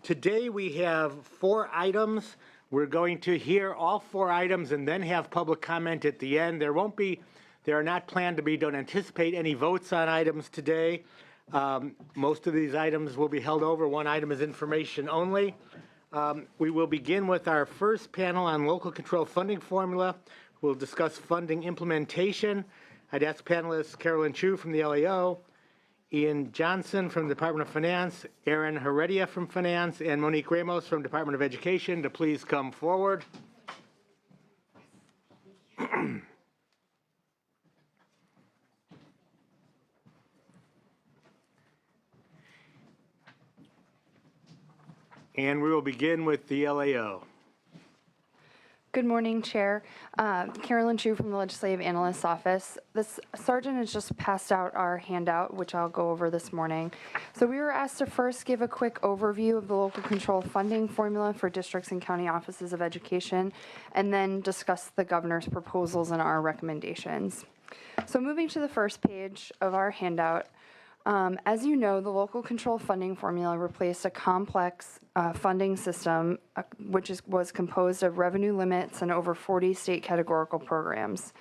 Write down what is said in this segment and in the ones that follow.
Today we have 4 items. We're going to hear all 4 items and then have public comment at the end. There are not planned to be, don't anticipate any votes on items today. Most of these items will be held over. One item is information only. We will begin with our first panel on local control funding formula. We'll discuss funding implementation. I'd ask panelists Carolyn Chu from the LAO, Ian Johnson from the Department of Finance, Aaron Heredia from Finance, and Monique Ramos from Department of Education to please come forward. And we will begin with the LAO. Good morning, Chair. Carolyn Chu from the Legislative Analyst's Office. This Sergeant has just passed out our handout, which I'll go over this morning. So we were asked to first give a quick overview of the local control funding formula for districts and county offices of education, and then discuss the governor's proposals and our recommendations. So moving to the first page of our handout, as you know, the local control funding formula replaced a complex funding system, which was composed of revenue limits and over 40 state categorical programs.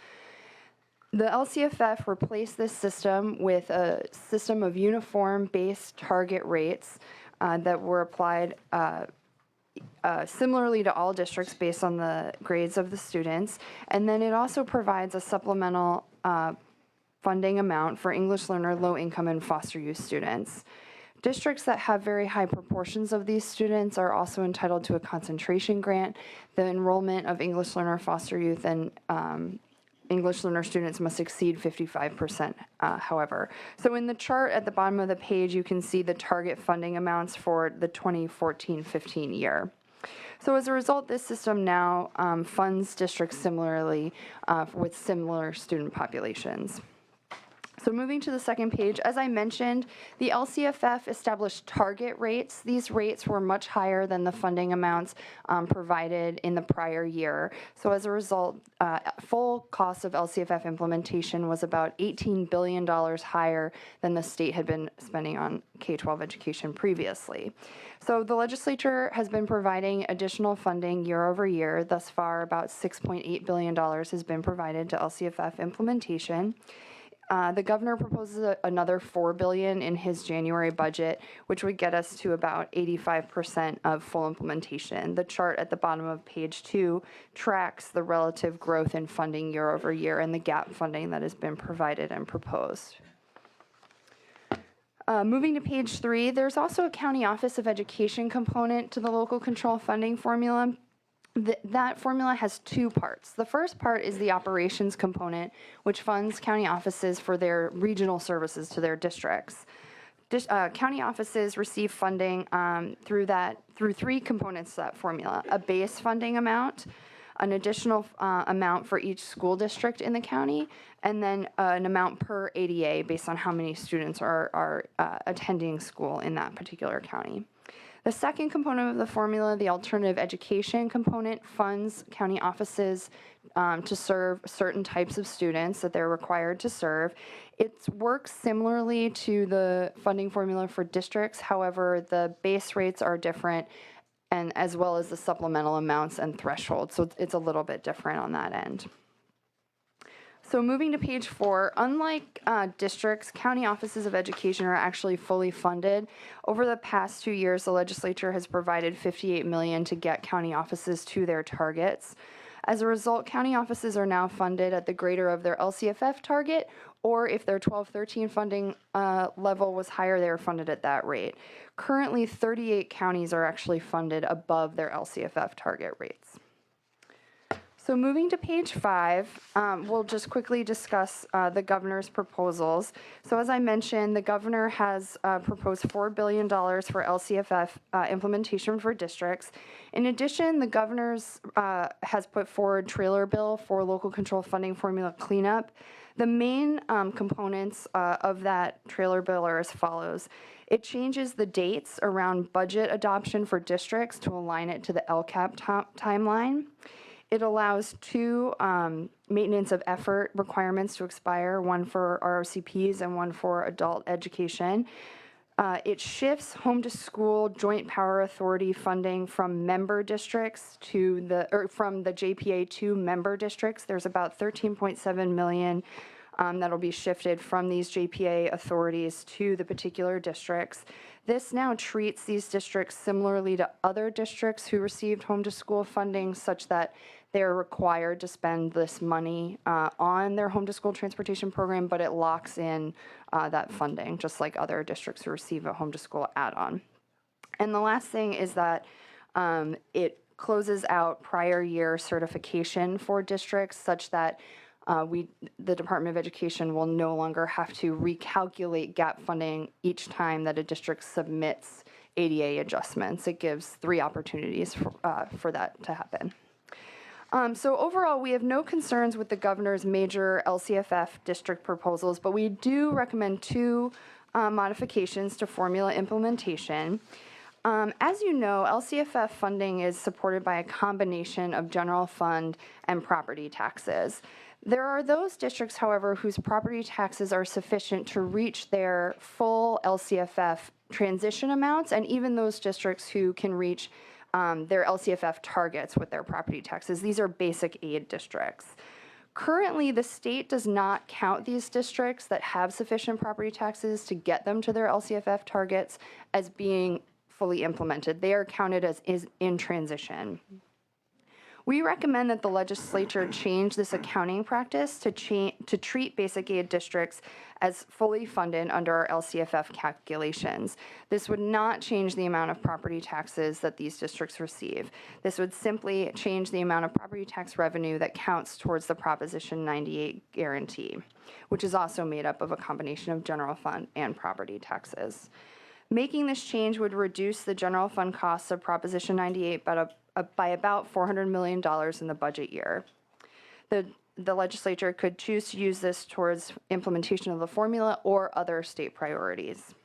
The LCFF replaced this system with a system of uniform base target rates that were applied similarly to all districts based on the grades of the students. And then it also provides a supplemental funding amount for English learner, low income, and foster youth students. Districts that have very high proportions of these students are also entitled to a concentration grant. The enrollment of English learner, foster youth, and English learner students must exceed 55%, however. So in the chart at the bottom of the page, you can see the target funding amounts for the 2014-15 year. So as a result, this system now funds districts similarly with similar student populations. So moving to the second page, as I mentioned, the LCFF established target rates. These rates were much higher than the funding amounts provided in the prior year. So as a result, full cost of LCFF implementation was about $18 billion higher than the state had been spending on K-12 education previously. So the legislature has been providing additional funding year over year. Thus far, about $6.8 billion has been provided to LCFF implementation. The governor proposes another $4 billion in his January budget, which would get us to about 85% of full implementation. The chart at the bottom of page 2 tracks the relative growth in funding year over year and the gap funding that has been provided and proposed. Moving to page 3, there's also a County Office of Education component to the local control funding formula. That formula has 2 parts. The first part is the operations component, which funds county offices for their regional services to their districts. County offices receive funding through 3 components to that formula: a base funding amount, an additional amount for each school district in the county, and then an amount per ADA based on how many students are attending school in that particular county. The second component of the formula, the alternative education component, funds county offices to serve certain types of students that they're required to serve. It works similarly to the funding formula for districts. However, the base rates are different, and as well as the supplemental amounts and thresholds. So it's a little bit different on that end. So moving to page 4, unlike districts, county offices of education are actually fully funded. Over the past 2 years, the legislature has provided $58 million to get county offices to their targets. As a result, county offices are now funded at the greater of their LCFF target, or if their 12-13 funding level was higher, they were funded at that rate. Currently, 38 counties are actually funded above their LCFF target rates. So moving to page 5, we'll just quickly discuss the governor's proposals. So as I mentioned, the governor has proposed $4 billion for LCFF implementation for districts. In addition, the governor's has put forward trailer bill for local control funding formula cleanup. The main components of that trailer bill are as follows. It changes the dates around budget adoption for districts to align it to the LCAP timeline. It allows 2 maintenance of effort requirements to expire, one for ROCPs and one for adult education. It shifts home to school joint power authority funding from member districts from the JPA to member districts. There's about 13.7 million that'll be shifted from these JPA authorities to the particular districts. This now treats these districts similarly to other districts who received home to school funding, such that they're required to spend this money on their home to school transportation program, but it locks in that funding, just like other districts who receive a home to school add-on. And the last thing is that it closes out prior year certification for districts, such that the Department of Education will no longer have to recalculate gap funding each time that a district submits ADA adjustments. It gives 3 opportunities for that to happen. So overall, we have no concerns with the governor's major LCFF district proposals, but we do recommend 2 modifications to formula implementation. As you know, LCFF funding is supported by a combination of general fund and property taxes. There are those districts, however, whose property taxes are sufficient to reach their full LCFF transition amounts, and even those districts who can reach their LCFF targets with their property taxes. These are basic aid districts. Currently, the state does not count these districts that have sufficient property taxes to get them to their LCFF targets as being fully implemented. They are counted as in transition. We recommend that the legislature change this accounting practice to treat basic aid districts as fully funded under our LCFF calculations. This would not change the amount of property taxes that these districts receive. This would simply change the amount of property tax revenue that counts towards the Proposition 98 guarantee, which is also made up of a combination of general fund and property taxes. Making this change would reduce the general fund costs of Proposition 98 by about $400 million in the budget year. The legislature could choose to use this towards implementation of the formula or other state priorities.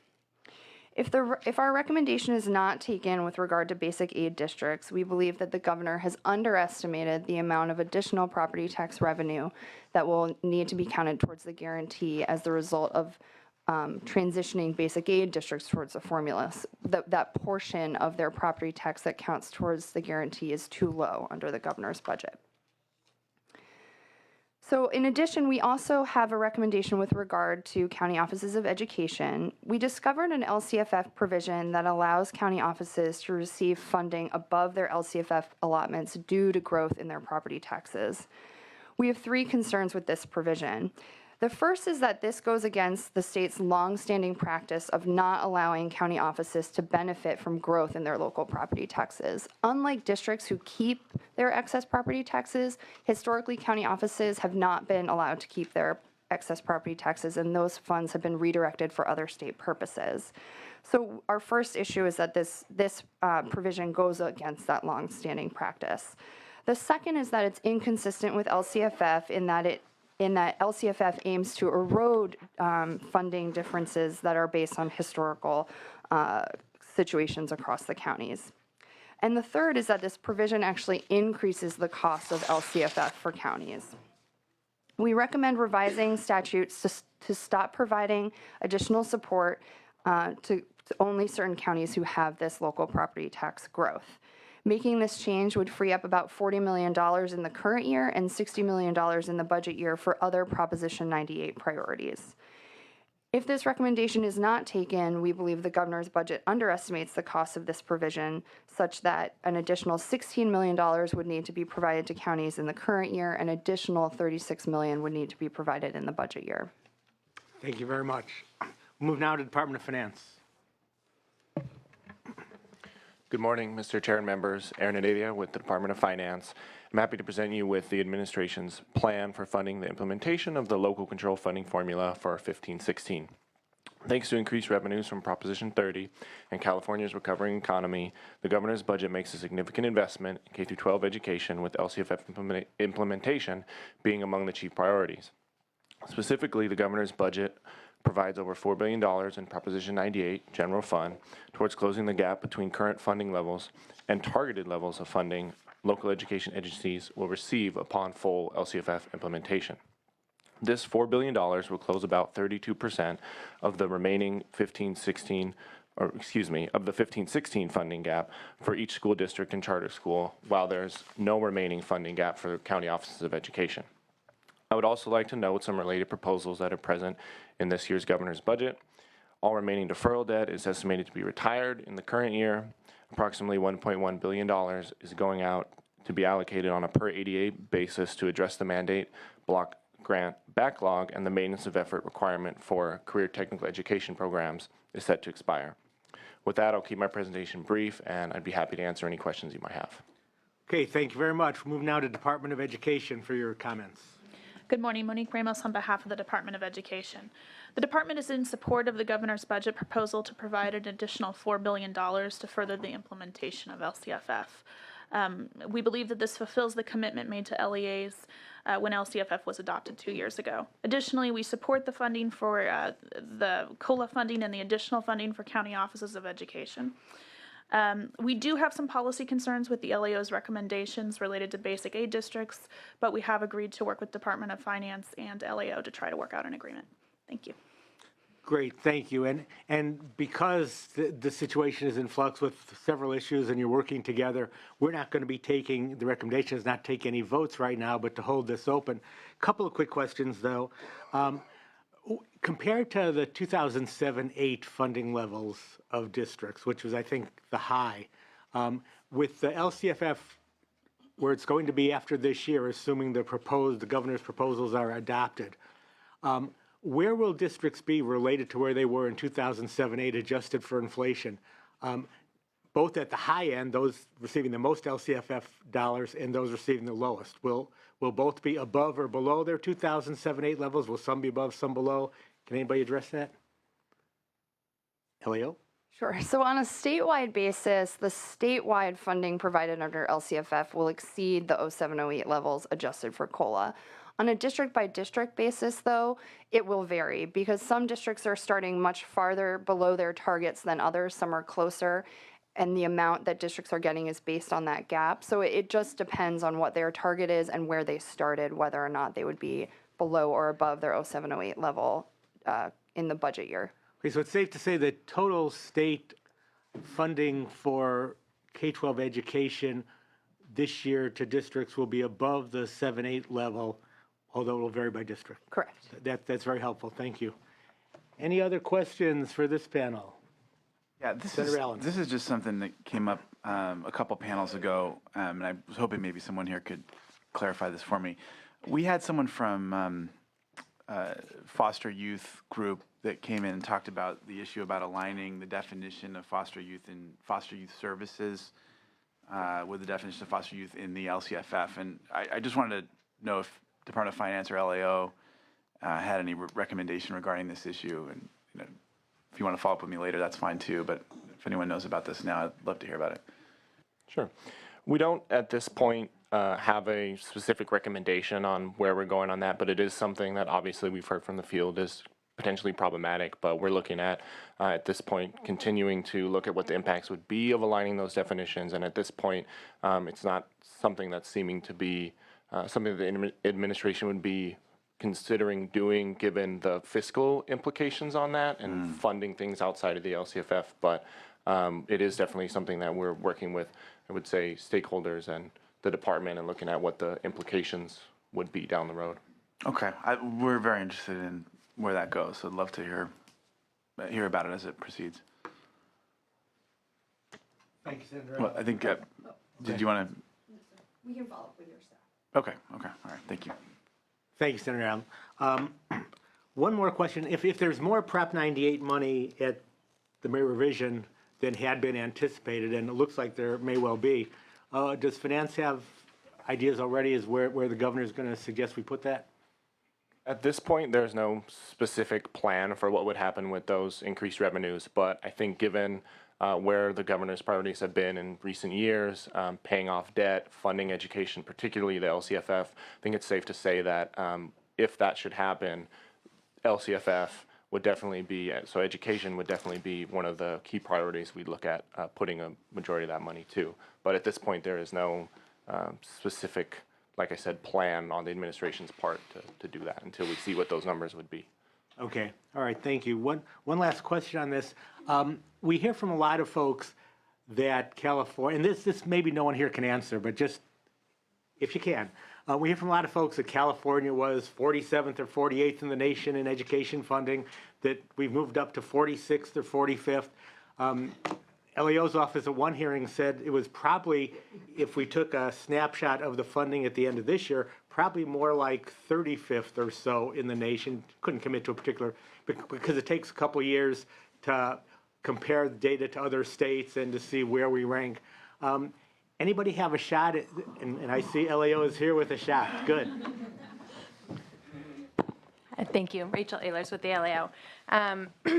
If our recommendation is not taken with regard to basic aid districts, we believe that the governor has underestimated the amount of additional property tax revenue that will need to be counted towards the guarantee as the result of transitioning basic aid districts towards the formula. That portion of their property tax that counts towards the guarantee is too low under the governor's budget. So in addition, we also have a recommendation with regard to county offices of education. We discovered an LCFF provision that allows county offices to receive funding above their LCFF allotments due to growth in their property taxes. We have 3 concerns with this provision. The first is that this goes against the state's longstanding practice of not allowing county offices to benefit from growth in their local property taxes. Unlike districts who keep their excess property taxes, historically county offices have not been allowed to keep their excess property taxes, and those funds have been redirected for other state purposes. So our first issue is that this provision goes against that longstanding practice. The second is that it's inconsistent with LCFF in that LCFF aims to erode funding differences that are based on historical situations across the counties. And the third is that this provision actually increases the cost of LCFF for counties. We recommend revising statutes to stop providing additional support to only certain counties who have this local property tax growth. Making this change would free up about $40 million in the current year and $60 million in the budget year for other Proposition 98 priorities. If this recommendation is not taken, we believe the governor's budget underestimates the cost of this provision, such that an additional $16 million would need to be provided to counties in the current year, and additional $36 million would need to be provided in the budget year. Thank you very much. We'll move now to Department of Finance. Good morning, Mr. Chair and members. Aaron Adavia with the Department of Finance. I'm happy to present you with the administration's plan for funding the implementation of the local control funding formula for 15-16. Thanks to increased revenues from Proposition 30 and California's recovering economy, the governor's budget makes a significant investment in K-12 education, with LCFF implementation being among the chief priorities. Specifically, the governor's budget provides over $4 billion in Proposition 98 general fund towards closing the gap between current funding levels and targeted levels of funding local education agencies will receive upon full LCFF implementation. This $4 billion will close about 32% of the remaining 15-16, or excuse me, of the 15-16 funding gap for each school district and charter school, while there's no remaining funding gap for county offices of education. I would also like to note some related proposals that are present in this year's governor's budget. All remaining deferral debt is estimated to be retired in the current year. Approximately $1.1 billion is going out to be allocated on a per ADA basis to address the mandate block grant backlog, and the maintenance of effort requirement for career technical education programs is set to expire. With that, I'll keep my presentation brief, and I'd be happy to answer any questions you might have. Okay, thank you very much. Move now to Department of Education for your comments. Good morning, Monique Ramos on behalf of the Department of Education. The department is in support of the governor's budget proposal to provide an additional $4 billion to further the implementation of LCFF. We believe that this fulfills the commitment made to LEAs when LCFF was adopted 2 years ago. Additionally, we support the funding for the COLA funding and the additional funding for county offices of education. We do have some policy concerns with the LAO's recommendations related to basic aid districts, but we have agreed to work with Department of Finance and LAO to try to work out an agreement. Thank you. Great, thank you. And because the situation is in flux with several issues and you're working together, we're not going to be taking, the recommendation is not take any votes right now, but to hold this open. Couple of quick questions, though. Compared to the 2007-8 funding levels of districts, which was, I think, the high, with the LCFF, where it's going to be after this year, assuming the governor's proposals are adopted, where will districts be related to where they were in 2007-8, adjusted for inflation? Both at the high end, those receiving the most LCFF dollars and those receiving the lowest. Will both be above or below their 2007-8 levels? Will some be above, some below? Can anybody address that? Elio? Sure. So on a statewide basis, the statewide funding provided under LCFF will exceed the 07-08 levels adjusted for COLA. On a district-by-district basis, though, it will vary because some districts are starting much farther below their targets than others. Some are closer, and the amount that districts are getting is based on that gap. So it just depends on what their target is and where they started, whether or not they would be below or above their 07-08 level in the budget year. Okay, so it's safe to say that total state funding for K-12 education this year to districts will be above the 7-8 level, although it will vary by district. Correct. That's very helpful. Thank you. Any other questions for this panel? Yeah, Senator Allen. this is just something that came up a couple panels ago, and I was hoping maybe someone here could clarify this for me. We had someone from foster youth group that came in and talked about the issue about aligning the definition of foster youth and foster youth services with the definition of foster youth in the LCFF. And I just wanted to know if Department of Finance or LAO had any recommendation regarding this issue. And if you want to follow up with me later, that's fine too. But if anyone knows about this now, I'd love to hear about it. Sure. We don't, at this point, have a specific recommendation on where we're going on that, but it is something that obviously we've heard from the field is potentially problematic, but we're looking at this point, continuing to look at what the impacts would be of aligning those definitions. And at this point, it's not something that's seeming to be something that the administration would be considering doing given the fiscal implications on that and funding things outside of the LCFF. But it is definitely something that we're working with, I would say, stakeholders and the department and looking at what the implications would be down the road. Okay, we're very interested in where that goes, so I'd love to hear about it as it proceeds. Thank you, Senator. Well, I think, did you want to? We can follow up with your staff. Okay, all right, thank you. Thank you, Senator Allen. One more question. If there's more Prop 98 money at the May revision than had been anticipated, and it looks like there may well be, does Finance have ideas already as where the governor is going to suggest we put that? At this point, there's no specific plan for what would happen with those increased revenues, but I think given where the governor's priorities have been in recent years, paying off debt, funding education, particularly the LCFF, I think it's safe to say that if that should happen, LCFF would definitely be, so education would definitely be one of the key priorities we'd look at putting a majority of that money to. But at this point, there is no specific like I said, plan on the administration's part to do that until we see what those numbers would be. Okay, all right, thank you. One last question on this. We hear from a lot of folks that California, and this maybe no one here can answer, but just if you can. We hear from a lot of folks that California was 47th or 48th in the nation in education funding, that we've moved up to 46th or 45th. LEO's office at one hearing said it was probably, if we took a snapshot of the funding at the end of this year, probably more like 35th or so in the nation. Couldn't commit to a particular, because it takes a couple years to compare the data to other states and to see where we rank. Anybody have a shot at, and I see LEO is here with a shot. Good. Thank you. Rachel Ehlers with the LAO.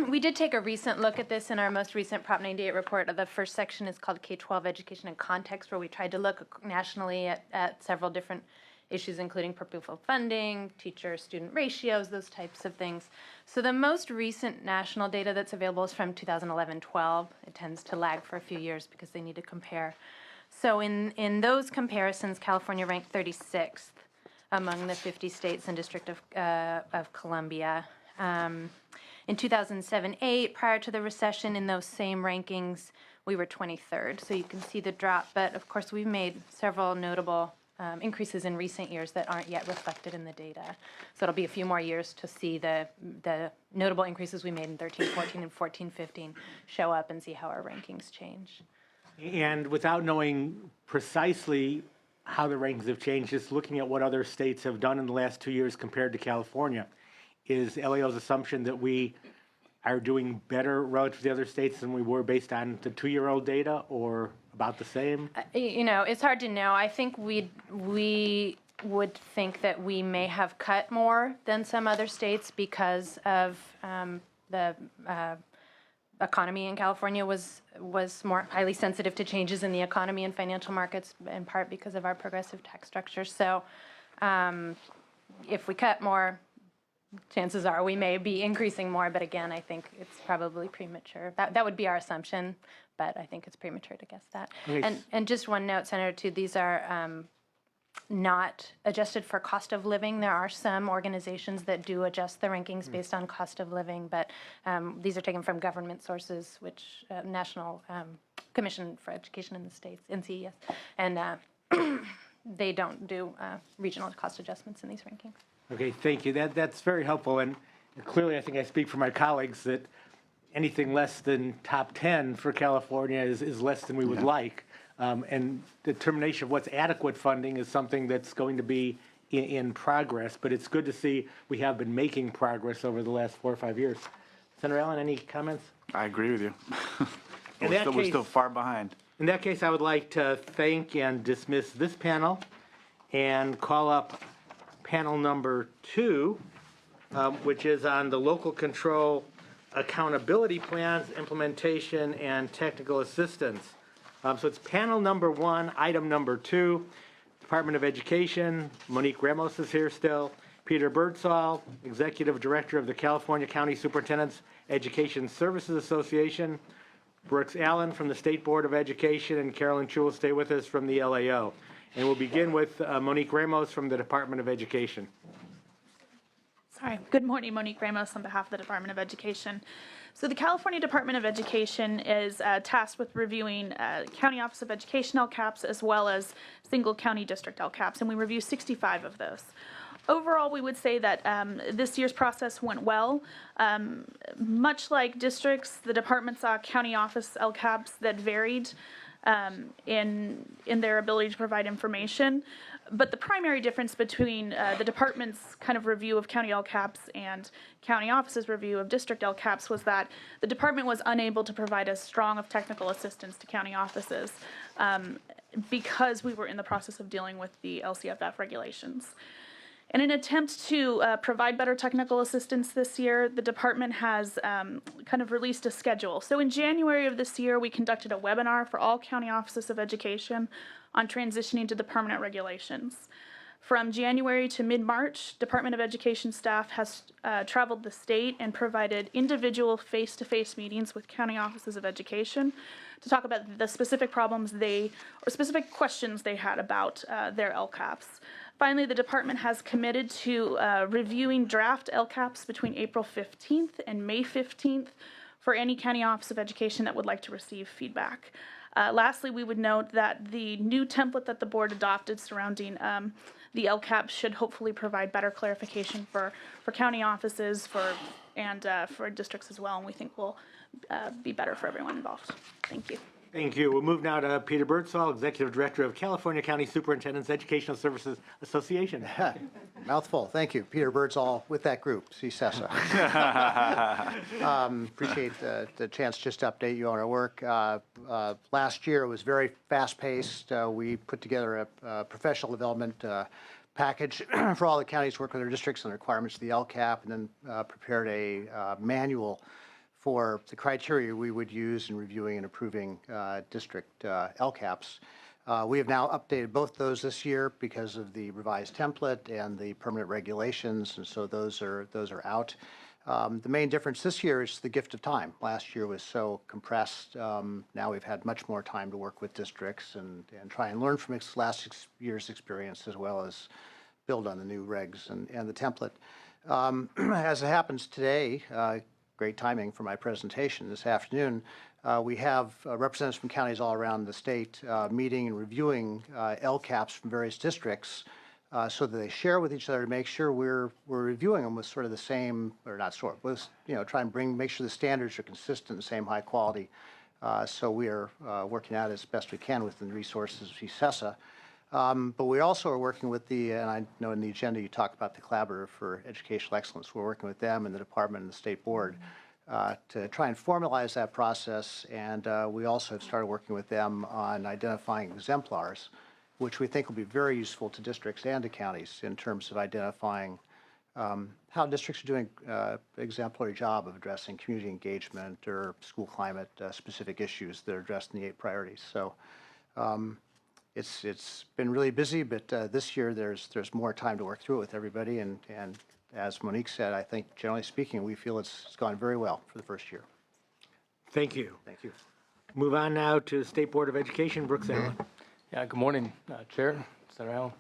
We did take a recent look at this in our most recent Prop 98 report. The first section is called K-12 Education in Context, where we tried to look nationally at several different issues, including pupil funding, teacher-student ratios, those types of things. So the most recent national data that's available is from 2011-12. It tends to lag for a few years because they need to compare. So in those comparisons, California ranked 36th among the 50 states and District of Columbia. In 2007-8, prior to the recession, in those same rankings, we were 23rd. So you can see the drop, but of course we've made several notable increases in recent years that aren't yet reflected in the data. So it'll be a few more years to see the notable increases we made in 13-14 and 14-15 show up and see how our rankings change. And without knowing precisely how the rankings have changed, just looking at what other states have done in the last 2 years compared to California, is LAO's assumption that we are doing better relative to the other states than we were based on the 2-year-old data, or about the same? You know, it's hard to know. I think we would think that we may have cut more than some other states because of the economy in California was more highly sensitive to changes in the economy and financial markets, in part because of our progressive tax structure. So if we cut more, chances are we may be increasing more, but again, I think it's probably premature. That would be our assumption, but I think it's premature to guess that. Okay. And just one note, Senator, too, these are not adjusted for cost of living. There are some organizations that do adjust the rankings based on cost of living, but these are taken from government sources, which National Commission for Education in the States, NCES, and they don't do regional cost adjustments in these rankings. Okay, thank you. That's very helpful, and clearly I think I speak for my colleagues that anything less than top 10 for California is less than we would like. And determination of what's adequate funding is something that's going to be in progress, but it's good to see we have been making progress over the last 4 or 5 years. Senator Allen, any comments? I agree with you. In that We're case- still far behind. In that case, I would like to thank and dismiss this panel and call up panel number 2, which is on the local control accountability plans, implementation, and technical assistance. So it's panel number 1, item number 2, Department of Education. Monique Ramos is here still. Peter Birdsall, Executive Director of the California County Superintendent's Education Services Association. Brooks Allen from the State Board of Education, and Carolyn Chu will stay with us from the LAO. And we'll begin with Monique Ramos from the Department of Education. Sorry. Good morning, Monique Ramos on behalf of the Department of Education. So the California Department of Education is tasked with reviewing County Office of Education LCAPs as well as single county district LCAPs, and we review 65 of those. Overall, we would say that this year's process went well. Much like districts, the department saw county office LCAPs that varied in their ability to provide information. But the primary difference between the department's kind of review of county LCAPs and county office's review of district LCAPs was that the department was unable to provide as strong of technical assistance to county offices because we were in the process of dealing with the LCFF regulations. In an attempt to provide better technical assistance this year, the department has kind of released a schedule. So in January of this year, we conducted a webinar for all county offices of education on transitioning to the permanent regulations. From January to mid-March, Department of Education staff has traveled the state and provided individual face-to-face meetings with county offices of education to talk about the specific problems or specific questions they had about their LCAPs. Finally, the department has committed to reviewing draft LCAPs between April 15th and May 15th for any county office of education that would like to receive feedback. Lastly, we would note that the new template that the board adopted surrounding the LCAP should hopefully provide better clarification for county offices and for districts as well, and we think will be better for everyone involved. Thank you. Thank you. We'll move now to Peter Birdsall, Executive Director of California County Superintendent's Educational Services Association. Mouthful. Thank you. Peter Birdsall with that group, CSESA. Appreciate the chance just to update you on our work. Last year was very fast-paced. We put together a professional development package for all the counties to work with their districts on the requirements of the LCAP, and then prepared a manual for the criteria we would use in reviewing and approving district LCAPs. We have now updated both those this year because of the revised template and the permanent regulations, and so those are out. The main difference this year is the gift of time. Last year was so compressed. Now we've had much more time to work with districts and try and learn from last year's experience, as well as build on the new regs and the template. As it happens today, great timing for my presentation this afternoon, we have representatives from counties all around the state meeting and reviewing LCAPs from various districts so that they share with each other to make sure we're reviewing them with sort of the same, or not sort, with, try and make sure the standards are consistent, the same high quality. So we are working out as best we can within the resources of CSESA. But we also are working with and I know in the agenda you talk about the Collaborative for Educational Excellence. We're working with them and the department and the state board to try and formalize that process. And we also have started working with them on identifying exemplars, which we think will be very useful to districts and to counties in terms of identifying how districts are doing an exemplary job of addressing community engagement or school climate specific issues that are addressed in the 8 priorities. So it's been really busy, but this year there's more time to work through it with everybody. And as Monique said, I think generally speaking, we feel it's gone very well for the first year. Thank you. Thank you. Move on now to State Board of Education, Brooks Allen. Yeah, good morning, Chair, Senator Allen.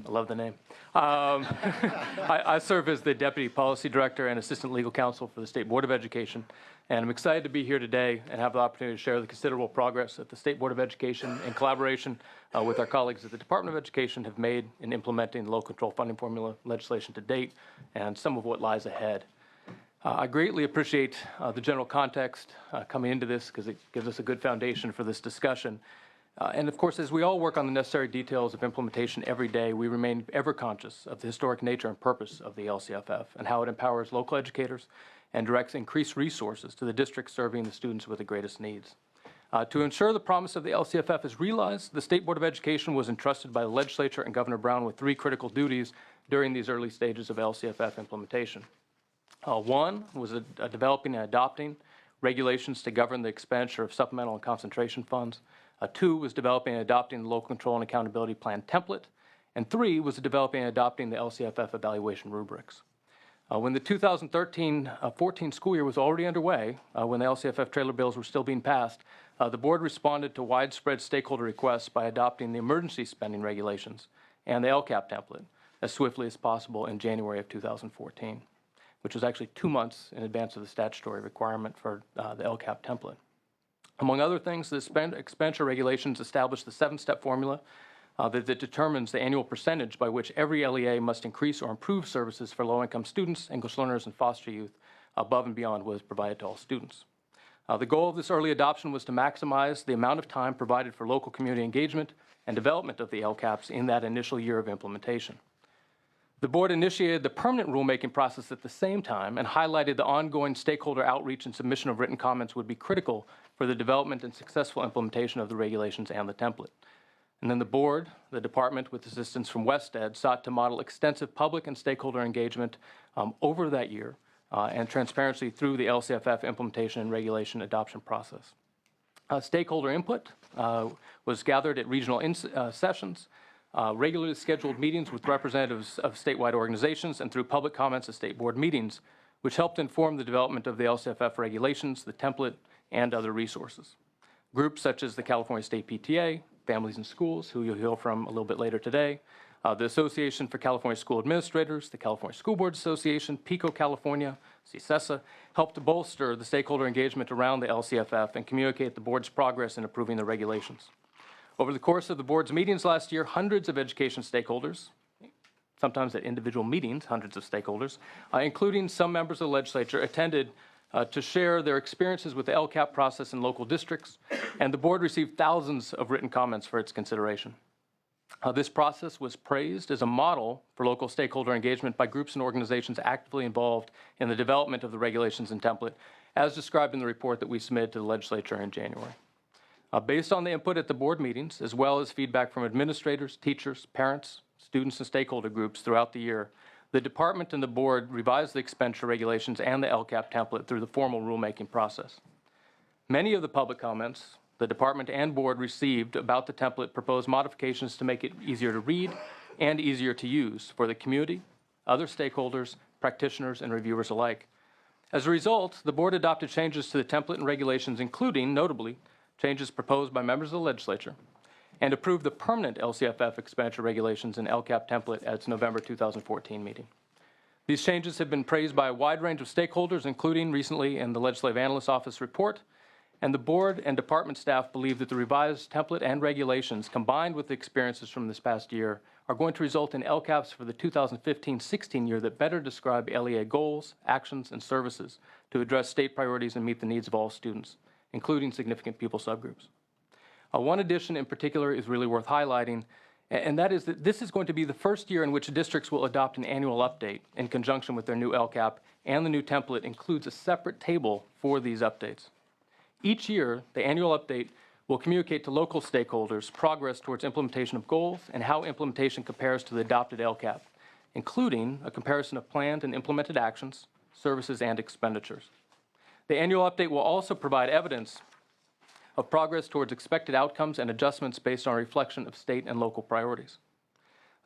I love the name. I serve as the Deputy Policy Director and Assistant Legal Counsel for the State Board of Education, and I'm excited to be here today and have the opportunity to share the considerable progress that the State Board of Education, in collaboration with our colleagues at the Department of Education, have made in implementing the local control funding formula legislation to date, and some of what lies ahead. I greatly appreciate the general context coming into this, because it gives us a good foundation for this discussion. And of course, as we all work on the necessary details of implementation every day, we remain ever conscious of the historic nature and purpose of the LCFF and how it empowers local educators and directs increased resources to the districts serving the students with the greatest needs. To ensure the promise of the LCFF is realized, the State Board of Education was entrusted by the legislature and Governor Brown with 3 critical duties during these early stages of LCFF implementation. One was developing and adopting regulations to govern the expenditure of supplemental and concentration funds. 2 was developing and adopting the local control and accountability plan template. And 3 was developing and adopting the LCFF evaluation rubrics. When the 2013-14 school year was already underway, when the LCFF trailer bills were still being passed, the board responded to widespread stakeholder requests by adopting the emergency spending regulations and the LCAP template as swiftly as possible in January of 2014, which was actually 2 months in advance of the statutory requirement for the LCAP template. Among other things, the expenditure regulations established the 7-step formula that determines the annual percentage by which every LEA must increase or improve services for low-income students, English learners, and foster youth above and beyond what is provided to all students. The goal of this early adoption was to maximize the amount of time provided for local community engagement and development of the LCAPs in that initial year of implementation. The board initiated the permanent rulemaking process at the same time and highlighted the ongoing stakeholder outreach and submission of written comments would be critical for the development and successful implementation of the regulations and the template. And then the board, the department, with assistance from WestEd, sought to model extensive public and stakeholder engagement over that year and transparency through the LCFF implementation and regulation adoption process. Stakeholder input was gathered at regional sessions, regularly scheduled meetings with representatives of statewide organizations, and through public comments at state board meetings, which helped inform the development of the LCFF regulations, the template, and other resources. Groups such as the California State PTA, Families in Schools, who you'll hear from a little bit later today, The Association for California School Administrators, the California School Boards Association, PICO California, CCESA, helped to bolster the stakeholder engagement around the LCFF and communicate the board's progress in approving the regulations. Over the course of the board's meetings last year, hundreds of education stakeholders, sometimes at individual meetings, hundreds of stakeholders, including some members of the legislature, attended to share their experiences with the LCAP process in local districts, and the board received thousands of written comments for its consideration. This process was praised as a model for local stakeholder engagement by groups and organizations actively involved in the development of the regulations and template, as described in the report that we submitted to the legislature in January. Based on the input at the board meetings, as well as feedback from administrators, teachers, parents, students, and stakeholder groups throughout the year, the department and the board revised the expenditure regulations and the LCAP template through the formal rulemaking process. Many of the public comments the department and board received about the template proposed modifications to make it easier to read and easier to use for the community, other stakeholders, practitioners, and reviewers alike. As a result, the board adopted changes to the template and regulations, including, notably, changes proposed by members of the legislature, and approved the permanent LCFF expenditure regulations and LCAP template at its November 2014 meeting. These changes have been praised by a wide range of stakeholders, including recently in the Legislative Analyst's Office report, and the board and department staff believe that the revised template and regulations, combined with the experiences from this past year, are going to result in LCAPs for the 2015-16 year that better describe LEA goals, actions, and services to address state priorities and meet the needs of all students, including significant pupil subgroups. One addition in particular is really worth highlighting, and that is that this is going to be the first year in which districts will adopt an annual update in conjunction with their new LCAP, and the new template includes a separate table for these updates. Each year, the annual update will communicate to local stakeholders progress towards implementation of goals and how implementation compares to the adopted LCAP, including a comparison of planned and implemented actions, services, and expenditures. The annual update will also provide evidence of progress towards expected outcomes and adjustments based on reflection of state and local priorities.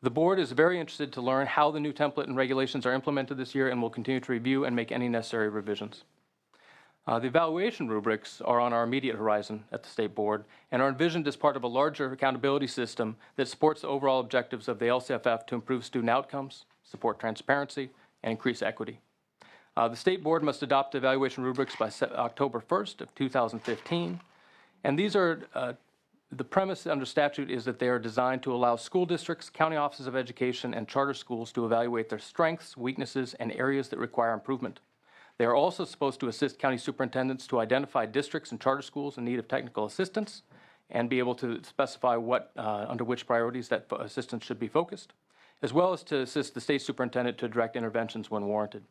The board is very interested to learn how the new template and regulations are implemented this year and will continue to review and make any necessary revisions. The evaluation rubrics are on our immediate horizon at the State Board and are envisioned as part of a larger accountability system that supports the overall objectives of the LCFF to improve student outcomes, support transparency, and increase equity. The State Board must adopt the evaluation rubrics by October 1st of 2015, and these are, the premise under statute is that they are designed to allow school districts, county offices of education, and charter schools to evaluate their strengths, weaknesses, and areas that require improvement. They are also supposed to assist county superintendents to identify districts and charter schools in need of technical assistance and be able to specify under which priorities that assistance should be focused, as well as to assist the state superintendent to direct interventions when warranted.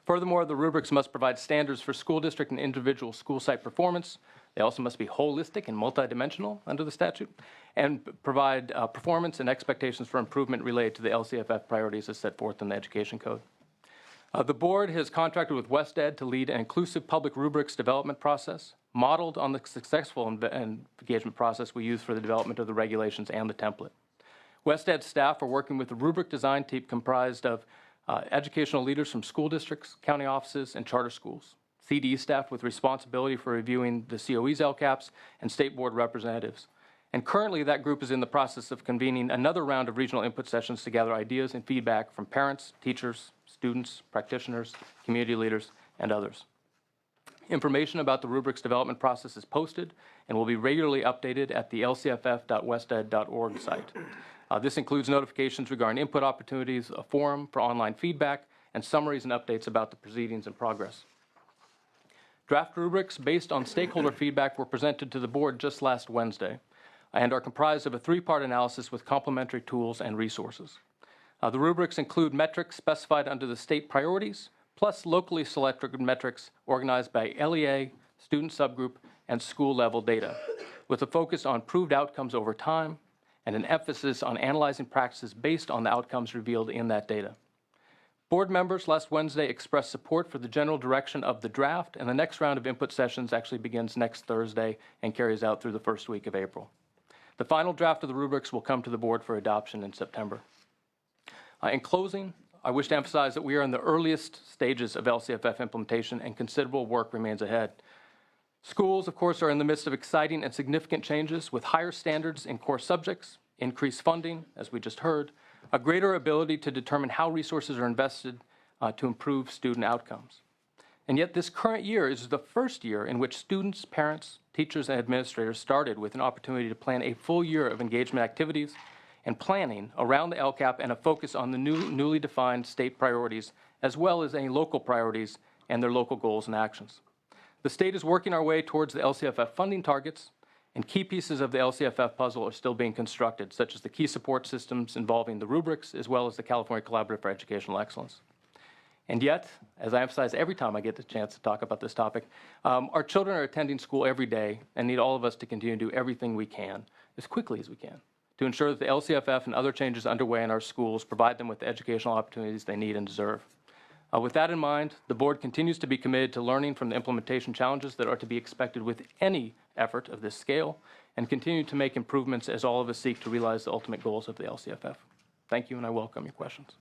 Furthermore, the rubrics must provide standards for school district and individual school site performance. They also must be holistic and multidimensional under the statute, and provide performance and expectations for improvement related to the LCFF priorities as set forth in the Education Code. The board has contracted with WestEd to lead an inclusive public rubrics development process, modeled on the successful engagement process we use for the development of the regulations and the template. WestEd staff are working with a rubric design team comprised of educational leaders from school districts, county offices, and charter schools, CD staff with responsibility for reviewing the COE's LCAPs, and state board representatives. And currently, that group is in the process of convening another round of regional input sessions to gather ideas and feedback from parents, teachers, students, practitioners, community leaders, and others. Information about the rubrics development process is posted and will be regularly updated at the lcff.wested.org site. This includes notifications regarding input opportunities, a forum for online feedback, and summaries and updates about the proceedings and progress. Draft rubrics based on stakeholder feedback were presented to the board just last Wednesday and are comprised of a three-part analysis with complementary tools and resources. The rubrics include metrics specified under the state priorities, plus locally selected metrics organized by LEA, student subgroup, and school-level data, with a focus on proved outcomes over time and an emphasis on analyzing practices based on the outcomes revealed in that data. Board members last Wednesday expressed support for the general direction of the draft, and the next round of input sessions actually begins next Thursday and carries out through the first week of April. The final draft of the rubrics will come to the board for adoption in September. In closing, I wish to emphasize that we are in the earliest stages of LCFF implementation and considerable work remains ahead. Schools, of course, are in the midst of exciting and significant changes with higher standards in core subjects, increased funding, as we just heard, a greater ability to determine how resources are invested to improve student outcomes. And yet this current year is the first year in which students, parents, teachers, and administrators started with an opportunity to plan a full year of engagement activities and planning around the LCAP and a focus on the newly defined state priorities, as well as any local priorities and their local goals and actions. The state is working our way towards the LCFF funding targets, and key pieces of the LCFF puzzle are still being constructed, such as the key support systems involving the rubrics, as well as the California Collaborative for Educational Excellence. And yet, as I emphasize every time I get the chance to talk about this topic, our children are attending school every day and need all of us to continue to do everything we can, as quickly as we can, to ensure that the LCFF and other changes underway in our schools provide them with the educational opportunities they need and deserve. With that in mind, the board continues to be committed to learning from the implementation challenges that are to be expected with any effort of this scale, and continue to make improvements as all of us seek to realize the ultimate goals of the LCFF. Thank you, and I welcome your questions.